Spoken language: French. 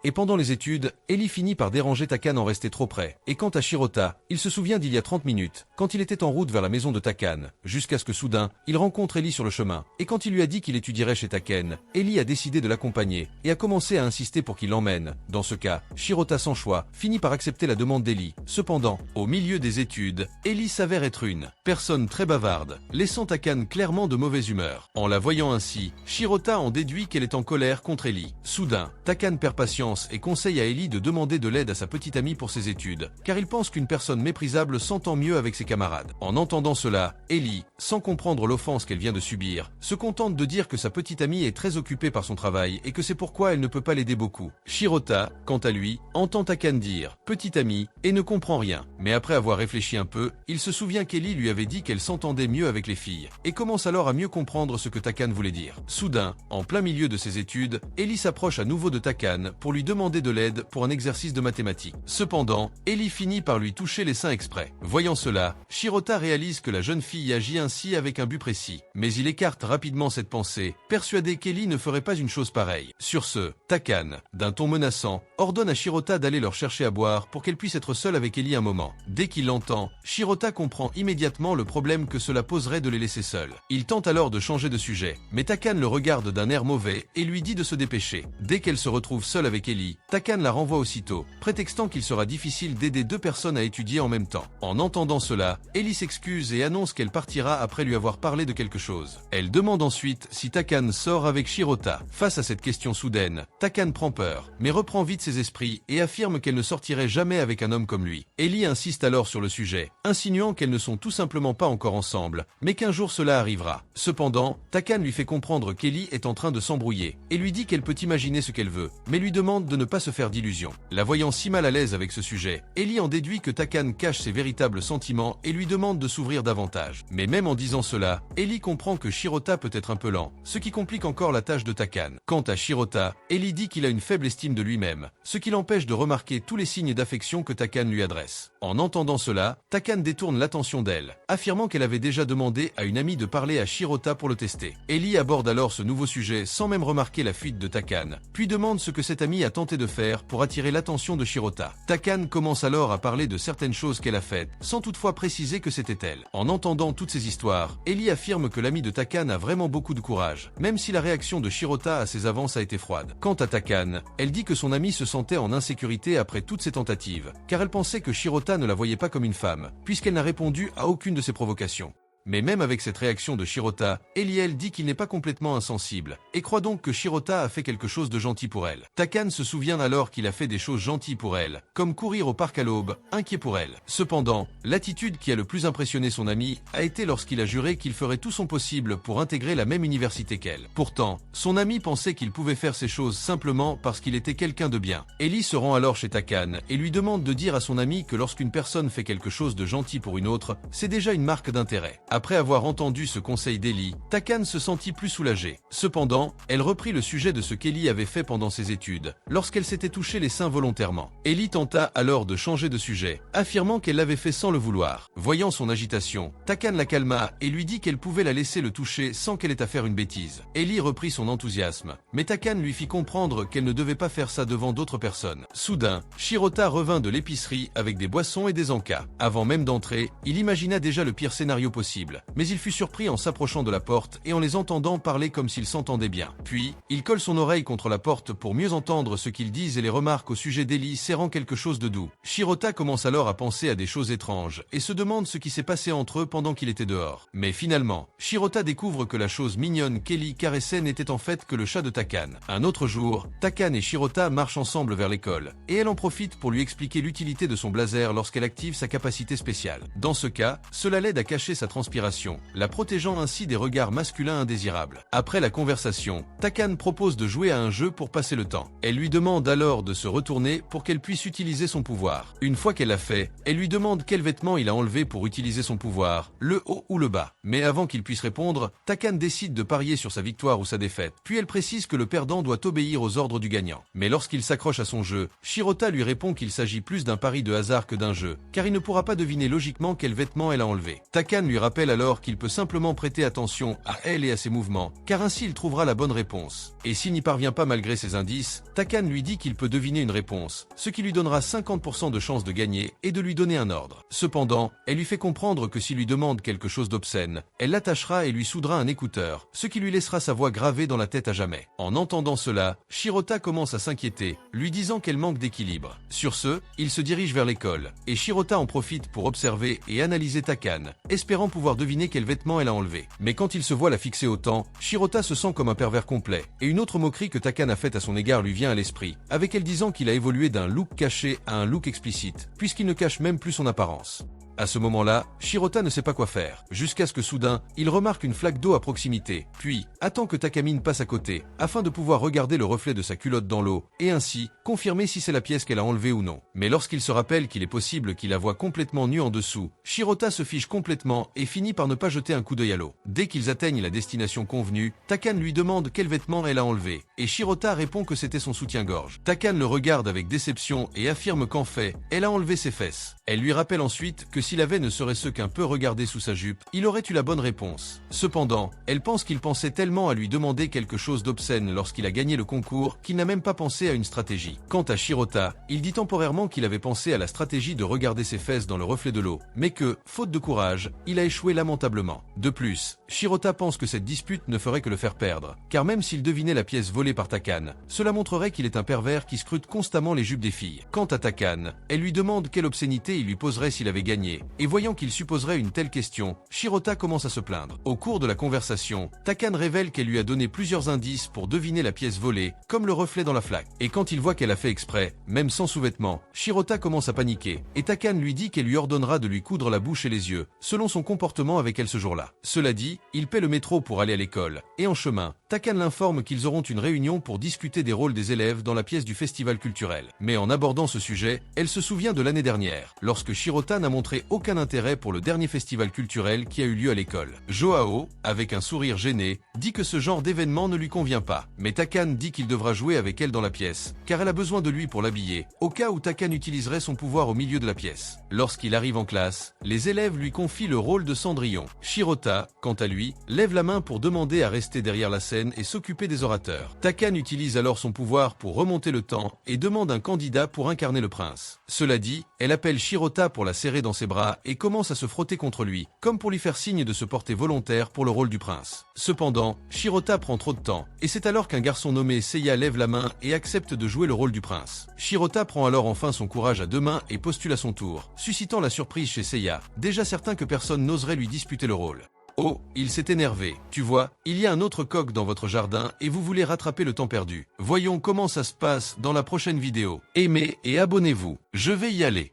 Et pendant les études, Ellie finit par déranger Takane en restant trop près. Et quant à Shirota, il se souvient d'il y a 30 minutes, quand il était en route vers la maison de Takane, jusqu'à ce que soudain, il rencontre Ellie sur le chemin. Et quand il lui a dit qu'il étudierait chez Takane, Ellie a décidé de l'accompagner et a commencé à insister pour qu'il l'emmène. Dans ce cas, Shirota sans choix finit par accepter la demande d'Ellie. Cependant, au milieu des études, Ellie s'avère être une personne très bavarde, laissant Takane clairement de mauvaise humeur. En la voyant ainsi, Shirota en déduit qu'elle est en colère contre Ellie. Soudain, Takane perd patience et conseille à Ellie de demander de l'aide à sa petite amie pour ses études, car il pense qu'une personne méprisable s'entend mieux avec ses camarades. En entendant cela, Ellie, sans comprendre l'offense qu'elle vient de subir, se contente de dire que sa petite amie est très occupée par son travail et que c'est pourquoi elle ne peut pas l'aider beaucoup. Shirota, quant à lui, entend Takane dire « petite amie » et ne comprend rien. Mais après avoir réfléchi un peu, il se souvient qu'Ellie lui avait dit qu'elle s'entendait mieux avec les filles, et commence alors à mieux comprendre ce que Takane voulait dire. Soudain, en plein milieu de ses études, Ellie s'approche à nouveau de Takane pour lui demander de l'aide pour un exercice de mathématiques. Cependant, Ellie finit par lui toucher les seins exprès. Voyant cela, Shirota réalise que la jeune fille agit ainsi avec un but précis, mais il écarte rapidement cette pensée, persuadé qu'Ellie ne ferait pas une chose pareille. Sur ce, Takane, d'un ton menaçant, ordonne à Shirota d'aller leur chercher à boire pour qu'elle puisse être seule avec Ellie un moment. Dès qu'il l'entend, Shirota comprend immédiatement le problème que cela poserait de les laisser seuls. Il tente alors de changer de sujet, mais Takane le regarde d'un air mauvais et lui dit de se dépêcher. Dès qu'elle se retrouve seule avec Ellie, Takane la renvoie aussitôt, prétextant qu'il sera difficile d'aider deux personnes à étudier en même temps. En entendant cela, Ellie s'excuse et annonce qu'elle partira après lui avoir parlé de quelque chose. Elle demande ensuite si Takane sort avec Shirota. Face à cette question soudaine, Takane prend peur, mais reprend vite ses esprits et affirme qu'elle ne sortirait jamais avec un homme comme lui. Ellie insiste alors sur le sujet, insinuant qu'elles ne sont tout simplement pas encore ensemble, mais qu'un jour cela arrivera. Cependant, Takane lui fait comprendre qu'Ellie est en train de s'embrouiller, et lui dit qu'elle peut imaginer ce qu'elle veut, mais lui demande de ne pas se faire d'illusions. La voyant si mal à l'aise avec ce sujet, Ellie en déduit que Takane cache ses véritables sentiments et lui demande de s'ouvrir davantage. Mais même en disant cela, Ellie comprend que Shirota peut être un peu lent, ce qui complique encore la tâche de Takane. Quant à Shirota, Ellie dit qu'il a une faible estime de lui-même, ce qui l'empêche de remarquer tous les signes d'affection que Takane lui adresse. En entendant cela, Takane détourne l'attention d'elle, affirmant qu'elle avait déjà demandé à une amie de parler à Shirota pour le tester. Ellie aborde alors ce nouveau sujet sans même remarquer la fuite de Takane, puis demande ce que cette amie a tenté de faire pour attirer l'attention de Shirota. Takane commence alors à parler de certaines choses qu'elle a faites, sans toutefois préciser que c'était elle. En entendant toutes ces histoires, Ellie affirme que l'amie de Takane a vraiment beaucoup de courage, même si la réaction de Shirota à ses avances a été froide. Quant à Takane, elle dit que son amie se sentait en insécurité après toutes ses tentatives, car elle pensait que Shirota ne la voyait pas comme une femme, puisqu'elle n'a répondu à aucune de ses provocations. Mais même avec cette réaction de Shirota, Ellie dit qu'il n'est pas complètement insensible, et croit donc que Shirota a fait quelque chose de gentil pour elle. Takane se souvient alors qu'il a fait des choses gentilles pour elle, comme courir au parc à l'aube, inquiet pour elle. Cependant, l'attitude qui a le plus impressionné son ami a été lorsqu'il a juré qu'il ferait tout son possible pour intégrer la même université qu'elle. Pourtant, son ami pensait qu'il pouvait faire ces choses simplement parce qu'il était quelqu'un de bien. Ellie se rend alors chez Takane et lui demande de dire à son ami que lorsqu'une personne fait quelque chose de gentil pour une autre, c'est déjà une marque d'intérêt. Après avoir entendu ce conseil d'Ellie, Takane se sentit plus soulagée. Cependant, elle reprit le sujet de ce qu'Ellie avait fait pendant ses études, lorsqu'elle s'était touché les seins volontairement. Ellie tenta alors de changer de sujet, affirmant qu'elle l'avait fait sans le vouloir. Voyant son agitation, Takane la calma et lui dit qu'elle pouvait la laisser le toucher sans qu'elle ait à faire une bêtise. Ellie reprit son enthousiasme, mais Takane lui fit comprendre qu'elle ne devait pas faire ça devant d'autres personnes. Soudain, Shirota revint de l'épicerie avec des boissons et des encas. Avant même d'entrer, il imagina déjà le pire scénario possible. Mais il fut surpris en s'approchant de la porte et en les entendant parler comme s'ils s'entendaient bien. Puis, il colle son oreille contre la porte pour mieux entendre ce qu'ils disent et les remarques au sujet d'Ellie serrant quelque chose de doux. Shirota commence alors à penser à des choses étranges et se demande ce qui s'est passé entre eux pendant qu'il était dehors. Mais finalement, Shirota découvre que la chose mignonne qu'Ellie caressait n'était en fait que le chat de Takane. Un autre jour, Takane et Shirota marchent ensemble vers l'école, et elle en profite pour lui expliquer l'utilité de son blazer lorsqu'elle active sa capacité spéciale. Dans ce cas, cela l'aide à cacher sa transpiration, la protégeant ainsi des regards masculins indésirables. Après la conversation, Takane propose de jouer à un jeu pour passer le temps. Elle lui demande alors de se retourner pour qu'elle puisse utiliser son pouvoir. Une fois qu'elle l'a fait, elle lui demande quel vêtement il a enlevé pour utiliser son pouvoir, le haut ou le bas. Mais avant qu'il puisse répondre, Takane décide de parier sur sa victoire ou sa défaite. Puis elle précise que le perdant doit obéir aux ordres du gagnant. Mais lorsqu'il s'accroche à son jeu, Shirota lui répond qu'il s'agit plus d'un pari de hasard que d'un jeu, car il ne pourra pas deviner logiquement quel vêtement elle a enlevé. Takane lui rappelle elle alors qu'il peut simplement prêter attention à elle et à ses mouvements, car ainsi il trouvera la bonne réponse. Et s'il n'y parvient pas malgré ses indices, Takane lui dit qu'il peut deviner une réponse, ce qui lui donnera 50% de chance de gagner et de lui donner un ordre. Cependant, elle lui fait comprendre que s'il lui demande quelque chose d'obscène, elle l'attachera et lui soudera un écouteur, ce qui lui laissera sa voix gravée dans la tête à jamais. En entendant cela, Shirota commence à s'inquiéter, lui disant qu'elle manque d'équilibre. Sur ce, il se dirige vers l'école, et Shirota en profite pour observer et analyser Takane, espérant pouvoir deviner quel vêtement elle a enlevé. Mais quand il se voit la fixer autant, Shirota se sent comme un pervers complet, et une autre moquerie que Takane a faite à son égard lui vient à l'esprit, avec elle disant qu'il a évolué d'un look caché à un look explicite, puisqu'il ne cache même plus son apparence. À ce moment-là, Shirota ne sait pas quoi faire, jusqu'à ce que soudain, il remarque une flaque d'eau à proximité, puis attend que Takamine passe à côté, afin de pouvoir regarder le reflet de sa culotte dans l'eau, et ainsi, confirmer si c'est la pièce qu'elle a enlevée ou non. Mais lorsqu'il se rappelle qu'il est possible qu'il la voie complètement nue en dessous, Shirota se fiche complètement et finit par ne pas jeter un coup d'œil à l'eau. Dès qu'ils atteignent la destination convenue, Takane lui demande quel vêtement elle a enlevé, et Shirota répond que c'était son soutien-gorge. Takane le regarde avec déception et affirme qu'en fait, elle a enlevé ses fesses. Elle lui rappelle ensuite que s'il avait ne serait-ce qu'un peu regardé sous sa jupe, il aurait eu la bonne réponse. Cependant, elle pense qu'il pensait tellement à lui demander quelque chose d'obscène lorsqu'il a gagné le concours qu'il n'a même pas pensé à une stratégie. Quant à Shirota, il dit temporairement qu'il avait pensé à la stratégie de regarder ses fesses dans le reflet de l'eau, mais que, faute de courage, il a échoué lamentablement. De plus, Shirota pense que cette dispute ne ferait que le faire perdre, car même s'il devinait la pièce volée par Takane, cela montrerait qu'il est un pervers qui scrute constamment les jupes des filles. Quant à Takane, elle lui demande quelle obscénité il lui poserait s'il avait gagné, et voyant qu'il supposerait une telle question, Shirota commence à se plaindre. Au cours de la conversation, Takane révèle qu'elle lui a donné plusieurs indices pour deviner la pièce volée, comme le reflet dans la flaque. Et quand il voit qu'elle a fait exprès, même sans sous-vêtements, Shirota commence à paniquer, et Takane lui dit qu'elle lui ordonnera de lui coudre la bouche et les yeux, selon son comportement avec elle ce jour-là. Cela dit, il paie le métro pour aller à l'école, et en chemin, Takane l'informe qu'ils auront une réunion pour discuter des rôles des élèves dans la pièce du festival culturel. Mais en abordant ce sujet, elle se souvient de l'année dernière, lorsque Shirota n'a montré aucun intérêt pour le dernier festival culturel qui a eu lieu à l'école. Joao, avec un sourire gêné, dit que ce genre d'événement ne lui convient pas. Mais Takane dit qu'il devra jouer avec elle dans la pièce, car elle a besoin de lui pour l'habiller, au cas où Takane utiliserait son pouvoir au milieu de la pièce. Lorsqu'il arrive en classe, les élèves lui confient le rôle de Cendrillon. Shirota, quant à lui, lève la main pour demander à rester derrière la scène et s'occuper des orateurs. Takane utilise alors son pouvoir pour remonter le temps et demande un candidat pour incarner le prince. Cela dit, elle appelle Shirota pour la serrer dans ses bras et commence à se frotter contre lui, comme pour lui faire signe de se porter volontaire pour le rôle du prince. Cependant, Shirota prend trop de temps, et c'est alors qu'un garçon nommé Seiya lève la main et accepte de jouer le rôle du prince. Shirota prend alors enfin son courage à deux mains et postule à son tour, suscitant la surprise chez Seiya, déjà certain que personne n'oserait lui disputer le rôle. Oh, il s'est énervé. Tu vois, il y a un autre coq dans votre jardin et vous voulez rattraper le temps perdu. Voyons comment ça se passe dans la prochaine vidéo. Aimez et abonnez-vous. Je vais y aller.